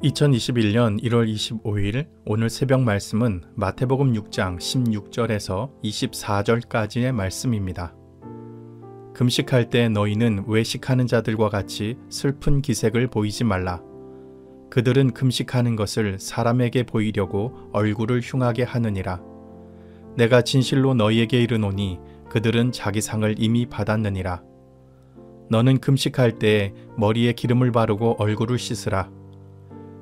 2021년 1월 25일 오늘 새벽 말씀은 마태복음 6장 16절에서 24절까지의 말씀입니다. 금식할 때 너희는 외식하는 자들과 같이 슬픈 기색을 보이지 말라. 그들은 금식하는 것을 사람에게 보이려고 얼굴을 흉하게 하느니라. 내가 진실로 너희에게 이르노니 그들은 자기 상을 이미 받았느니라. 너는 금식할 때에 머리에 기름을 바르고 얼굴을 씻으라.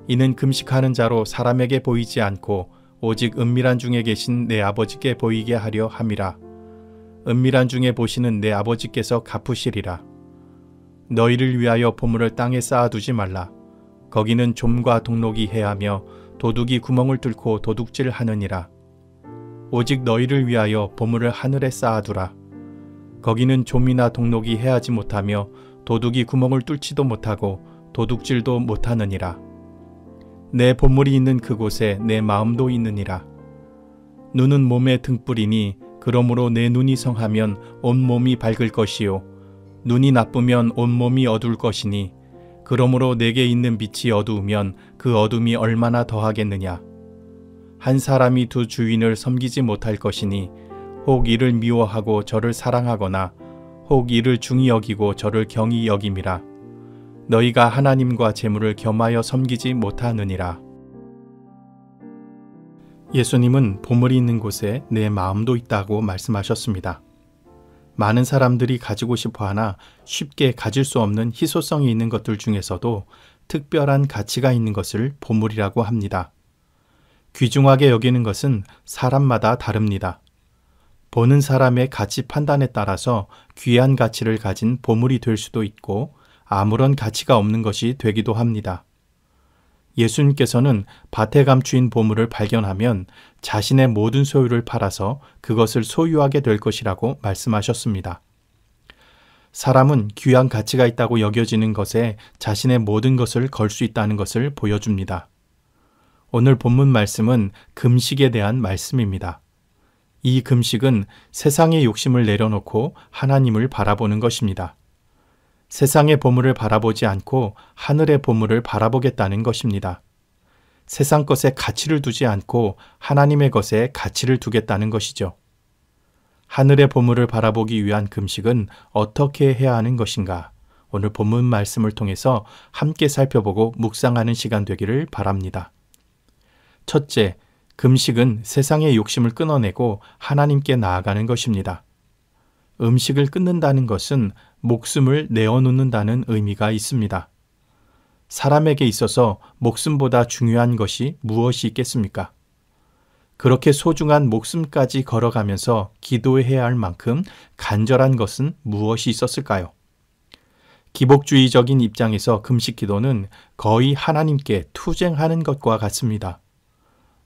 이는 금식하는 자로 사람에게 보이지 않고 오직 은밀한 중에 계신 내 아버지께 보이게 하려 함이라. 은밀한 중에 보시는 내 아버지께서 갚으시리라. 너희를 위하여 보물을 땅에 쌓아두지 말라. 거기는 좀과 동록이 해하며 도둑이 구멍을 뚫고 도둑질하느니라. 오직 너희를 위하여 보물을 하늘에 쌓아두라. 거기는 좀이나 동록이 해하지 못하며 도둑이 구멍을 뚫지도 못하고 도둑질도 못하느니라. 내 보물이 있는 그곳에 내 마음도 있느니라. 눈은 몸의 등불이니 그러므로 내 눈이 성하면 온 몸이 밝을 것이요 눈이 나쁘면 온 몸이 어두울 것이니 그러므로 내게 있는 빛이 어두우면 그 어둠이 얼마나 더하겠느냐. 한 사람이 두 주인을 섬기지 못할 것이니 혹 이를 미워하고 저를 사랑하거나 혹 이를 중히 여기고 저를 경히 여김이라. 너희가 하나님과 재물을 겸하여 섬기지 못하느니라. 예수님은 보물이 있는 곳에 내 마음도 있다고 말씀하셨습니다. 많은 사람들이 가지고 싶어하나 쉽게 가질 수 없는 희소성이 있는 것들 중에서도 특별한 가치가 있는 것을 보물이라고 합니다. 귀중하게 여기는 것은 사람마다 다릅니다. 보는 사람의 가치 판단에 따라서 귀한 가치를 가진 보물이 될 수도 있고 아무런 가치가 없는 것이 되기도 합니다. 예수님께서는 밭에 감추인 보물을 발견하면 자신의 모든 소유를 팔아서 그것을 소유하게 될 것이라고 말씀하셨습니다. 사람은 귀한 가치가 있다고 여겨지는 것에 자신의 모든 것을 걸 수 있다는 것을 보여줍니다. 오늘 본문 말씀은 금식에 대한 말씀입니다. 이 금식은 세상의 욕심을 내려놓고 하나님을 바라보는 것입니다. 세상의 보물을 바라보지 않고 하늘의 보물을 바라보겠다는 것입니다. 세상 것에 가치를 두지 않고 하나님의 것에 가치를 두겠다는 것이죠. 하늘의 보물을 바라보기 위한 금식은 어떻게 해야 하는 것인가? 오늘 본문 말씀을 통해서 함께 살펴보고 묵상하는 시간 되기를 바랍니다. 첫째, 금식은 세상의 욕심을 끊어내고 하나님께 나아가는 것입니다. 음식을 끊는다는 것은 목숨을 내어놓는다는 의미가 있습니다. 사람에게 있어서 목숨보다 중요한 것이 무엇이 있겠습니까? 그렇게 소중한 목숨까지 걸어가면서 기도해야 할 만큼 간절한 것은 무엇이 있었을까요? 기복주의적인 입장에서 금식 기도는 거의 하나님께 투쟁하는 것과 같습니다.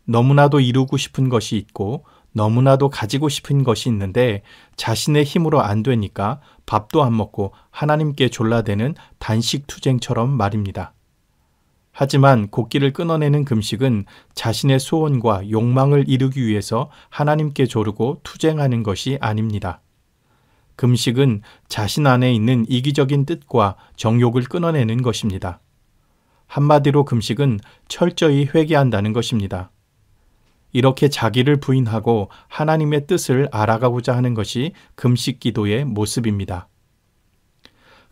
너무나도 이루고 싶은 것이 있고 너무나도 가지고 싶은 것이 있는데 자신의 힘으로 안 되니까 밥도 안 먹고 하나님께 졸라대는 단식 투쟁처럼 말입니다. 하지만 곡기를 끊어내는 금식은 자신의 소원과 욕망을 이루기 위해서 하나님께 조르고 투쟁하는 것이 아닙니다. 금식은 자신 안에 있는 이기적인 뜻과 정욕을 끊어내는 것입니다. 한마디로 금식은 철저히 회개한다는 것입니다. 이렇게 자기를 부인하고 하나님의 뜻을 알아가고자 하는 것이 금식 기도의 모습입니다.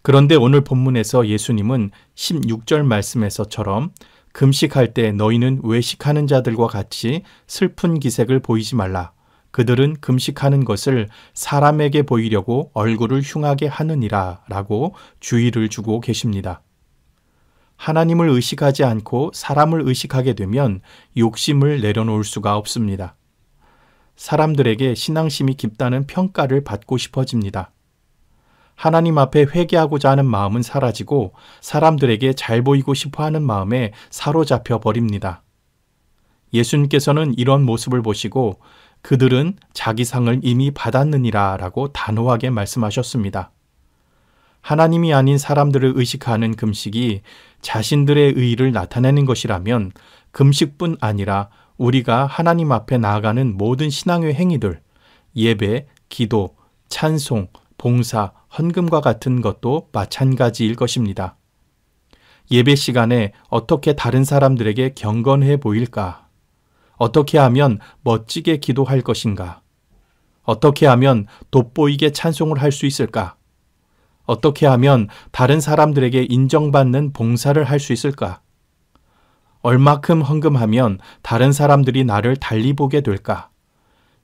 그런데 오늘 본문에서 예수님은 16절 말씀에서처럼 금식할 때 너희는 외식하는 자들과 같이 슬픈 기색을 보이지 말라. 그들은 금식하는 것을 사람에게 보이려고 얼굴을 흉하게 하느니라 라고 주의를 주고 계십니다. 하나님을 의식하지 않고 사람을 의식하게 되면 욕심을 내려놓을 수가 없습니다. 사람들에게 신앙심이 깊다는 평가를 받고 싶어집니다. 하나님 앞에 회개하고자 하는 마음은 사라지고 사람들에게 잘 보이고 싶어하는 마음에 사로잡혀 버립니다. 예수님께서는 이런 모습을 보시고 그들은 자기 상을 이미 받았느니라 라고 단호하게 말씀하셨습니다. 하나님이 아닌 사람들을 의식하는 금식이 자신들의 의의를 나타내는 것이라면 금식뿐 아니라 우리가 하나님 앞에 나아가는 모든 신앙의 행위들, 예배, 기도, 찬송, 봉사, 헌금과 같은 것도 마찬가지일 것입니다. 예배 시간에 어떻게 다른 사람들에게 경건해 보일까? 어떻게 하면 멋지게 기도할 것인가? 어떻게 하면 돋보이게 찬송을 할 수 있을까? 어떻게 하면 다른 사람들에게 인정받는 봉사를 할 수 있을까? 얼마큼 헌금하면 다른 사람들이 나를 달리 보게 될까?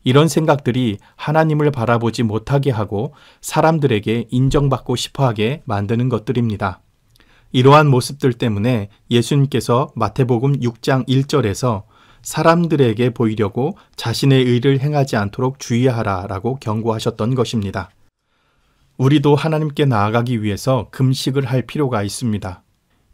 이런 생각들이 하나님을 바라보지 못하게 하고 사람들에게 인정받고 싶어하게 만드는 것들입니다. 이러한 모습들 때문에 예수님께서 마태복음 6장 1절에서 사람들에게 보이려고 자신의 의를 행하지 않도록 주의하라 라고 경고하셨던 것입니다. 우리도 하나님께 나아가기 위해서 금식을 할 필요가 있습니다.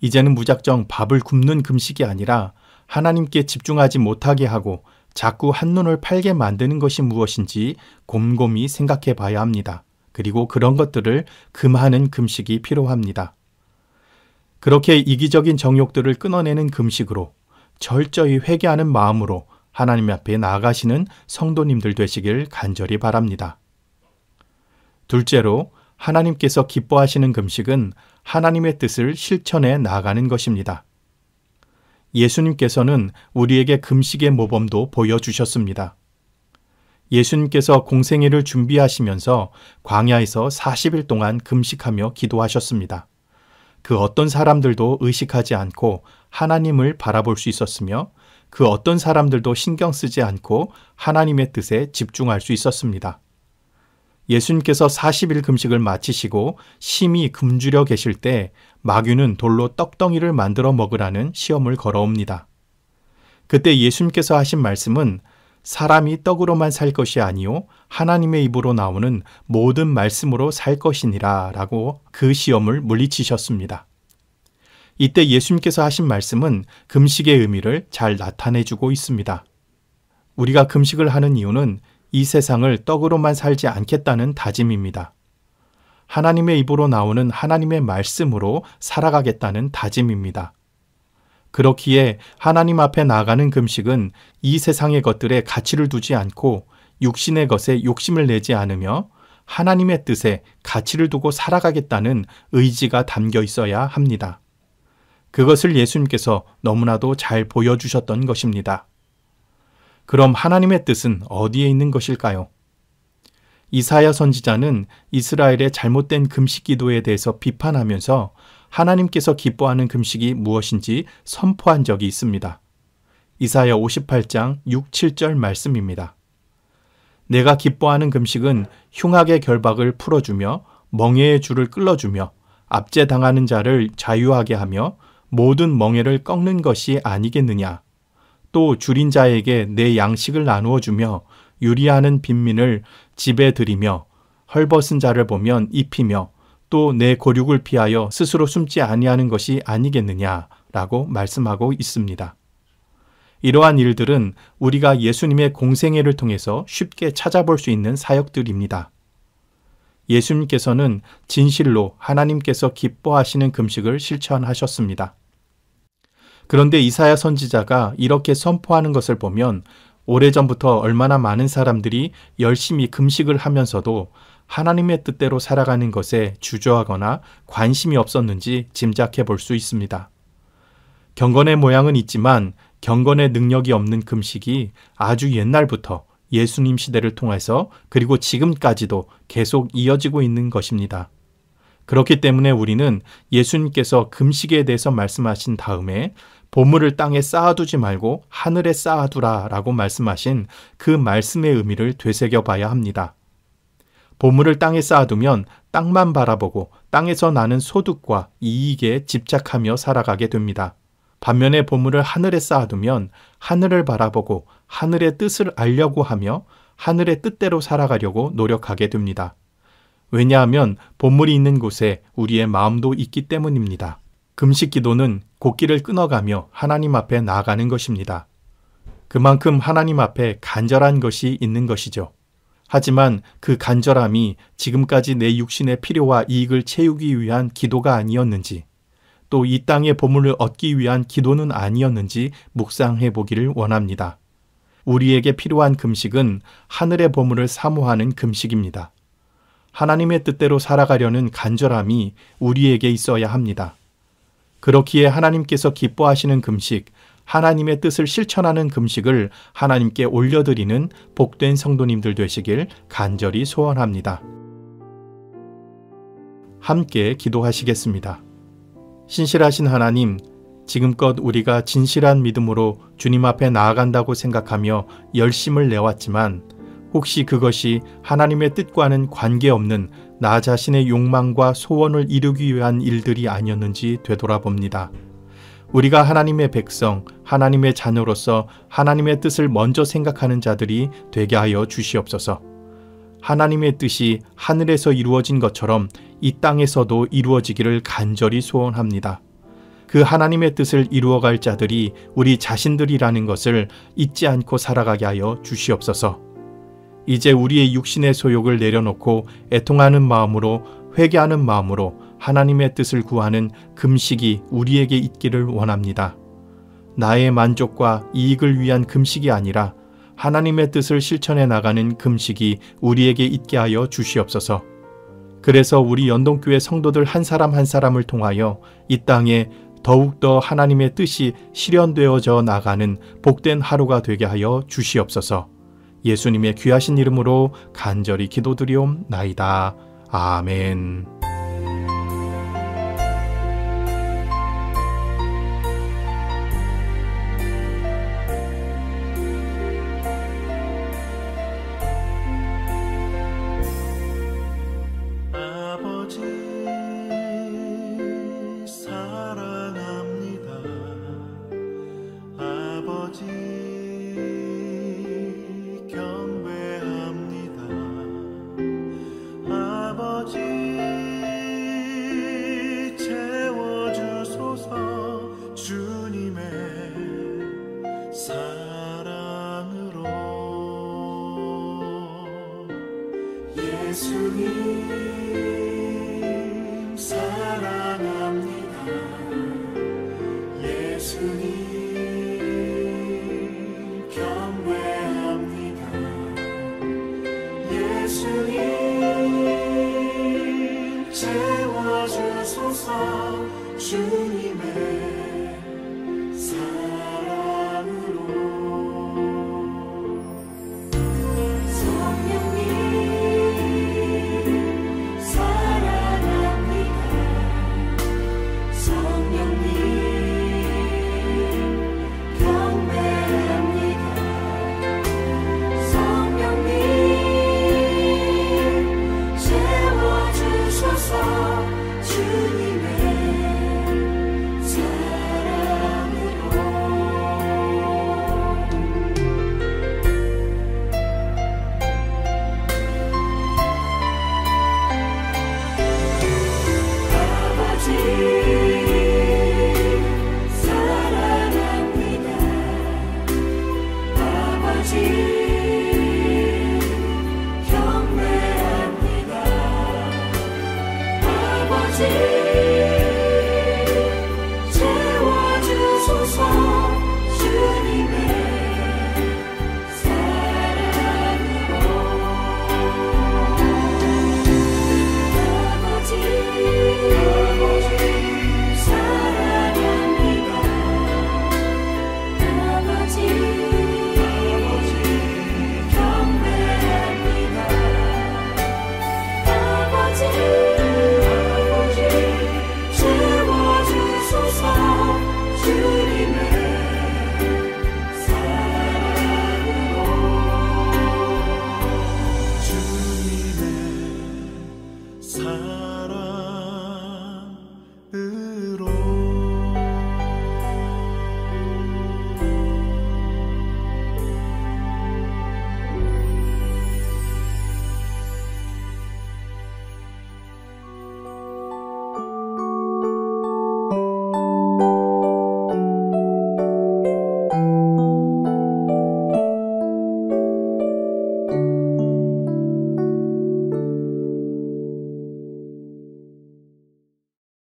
이제는 무작정 밥을 굶는 금식이 아니라 하나님께 집중하지 못하게 하고 자꾸 한눈을 팔게 만드는 것이 무엇인지 곰곰이 생각해 봐야 합니다. 그리고 그런 것들을 금하는 금식이 필요합니다. 그렇게 이기적인 정욕들을 끊어내는 금식으로 철저히 회개하는 마음으로 하나님 앞에 나아가시는 성도님들 되시길 간절히 바랍니다. 둘째로 하나님께서 기뻐하시는 금식은 하나님의 뜻을 실천해 나아가는 것입니다. 예수님께서는 우리에게 금식의 모범도 보여주셨습니다. 예수님께서 공생애를 준비하시면서 광야에서 40일 동안 금식하며 기도하셨습니다. 그 어떤 사람들도 의식하지 않고 하나님을 바라볼 수 있었으며 그 어떤 사람들도 신경 쓰지 않고 하나님의 뜻에 집중할 수 있었습니다. 예수님께서 40일 금식을 마치시고 심히 굶주려 계실 때 마귀는 돌로 떡덩이를 만들어 먹으라는 시험을 걸어옵니다. 그때 예수님께서 하신 말씀은 사람이 떡으로만 살 것이 아니요 하나님의 입으로 나오는 모든 말씀으로 살 것이니라 라고 그 시험을 물리치셨습니다. 이때 예수님께서 하신 말씀은 금식의 의미를 잘 나타내주고 있습니다. 우리가 금식을 하는 이유는 이 세상을 떡으로만 살지 않겠다는 다짐입니다. 하나님의 입으로 나오는 하나님의 말씀으로 살아가겠다는 다짐입니다. 그렇기에 하나님 앞에 나아가는 금식은 이 세상의 것들에 가치를 두지 않고 육신의 것에 욕심을 내지 않으며 하나님의 뜻에 가치를 두고 살아가겠다는 의지가 담겨 있어야 합니다. 그것을 예수님께서 너무나도 잘 보여주셨던 것입니다. 그럼 하나님의 뜻은 어디에 있는 것일까요? 이사야 선지자는 이스라엘의 잘못된 금식 기도에 대해서 비판하면서 하나님께서 기뻐하는 금식이 무엇인지 선포한 적이 있습니다. 이사야 58장 6, 7절 말씀입니다. 내가 기뻐하는 금식은 흉악의 결박을 풀어주며 멍에의 줄을 끌어주며 압제당하는 자를 자유하게 하며 모든 멍에를 꺾는 것이 아니겠느냐. 또 줄인 자에게 내 양식을 나누어 주며 유리하는 빈민을 집에 들이며 헐벗은 자를 보면 입히며 또 내 고륙을 피하여 스스로 숨지 아니하는 것이 아니겠느냐라고 말씀하고 있습니다. 이러한 일들은 우리가 예수님의 공생애를 통해서 쉽게 찾아볼 수 있는 사역들입니다. 예수님께서는 진실로 하나님께서 기뻐하시는 금식을 실천하셨습니다. 그런데 이사야 선지자가 이렇게 선포하는 것을 보면 오래전부터 얼마나 많은 사람들이 열심히 금식을 하면서도 하나님의 뜻대로 살아가는 것에 주저하거나 관심이 없었는지 짐작해 볼 수 있습니다. 경건의 모양은 있지만 경건의 능력이 없는 금식이 아주 옛날부터 예수님 시대를 통해서 그리고 지금까지도 계속 이어지고 있는 것입니다. 그렇기 때문에 우리는 예수님께서 금식에 대해서 말씀하신 다음에 보물을 땅에 쌓아두지 말고 하늘에 쌓아두라 라고 말씀하신 그 말씀의 의미를 되새겨 봐야 합니다. 보물을 땅에 쌓아두면 땅만 바라보고 땅에서 나는 소득과 이익에 집착하며 살아가게 됩니다. 반면에 보물을 하늘에 쌓아두면 하늘을 바라보고 하늘의 뜻을 알려고 하며 하늘의 뜻대로 살아가려고 노력하게 됩니다. 왜냐하면 보물이 있는 곳에 우리의 마음도 있기 때문입니다. 금식 기도는 곡기를 끊어가며 하나님 앞에 나아가는 것입니다. 그만큼 하나님 앞에 간절한 것이 있는 것이죠. 하지만 그 간절함이 지금까지 내 육신의 필요와 이익을 채우기 위한 기도가 아니었는지, 또 이 땅의 보물을 얻기 위한 기도는 아니었는지 묵상해 보기를 원합니다. 우리에게 필요한 금식은 하늘의 보물을 사모하는 금식입니다. 하나님의 뜻대로 살아가려는 간절함이 우리에게 있어야 합니다. 그렇기에 하나님께서 기뻐하시는 금식, 하나님의 뜻을 실천하는 금식을 하나님께 올려드리는 복된 성도님들 되시길 간절히 소원합니다. 함께 기도하시겠습니다. 신실하신 하나님, 지금껏 우리가 진실한 믿음으로 주님 앞에 나아간다고 생각하며 열심을 내왔지만 혹시 그것이 하나님의 뜻과는 관계없는 나 자신의 욕망과 소원을 이루기 위한 일들이 아니었는지 되돌아봅니다. 우리가 하나님의 백성, 하나님의 자녀로서 하나님의 뜻을 먼저 생각하는 자들이 되게 하여 주시옵소서. 하나님의 뜻이 하늘에서 이루어진 것처럼 이 땅에서도 이루어지기를 간절히 소원합니다. 그 하나님의 뜻을 이루어갈 자들이 우리 자신들이라는 것을 잊지 않고 살아가게 하여 주시옵소서. 이제 우리의 육신의 소욕을 내려놓고 애통하는 마음으로, 회개하는 마음으로 하나님의 뜻을 구하는 금식이 우리에게 있기를 원합니다. 나의 만족과 이익을 위한 금식이 아니라 하나님의 뜻을 실천해 나가는 금식이 우리에게 있게 하여 주시옵소서. 그래서 우리 연동교회 성도들 한 사람 한 사람을 통하여 이 땅에 더욱더 하나님의 뜻이 실현되어져 나가는 복된 하루가 되게 하여 주시옵소서. 예수님의 귀하신 이름으로 간절히 기도드리옵나이다. 아멘. 예수님 사랑합니다. 예수님 경배합니다. 예수님 채워주소서. 주님의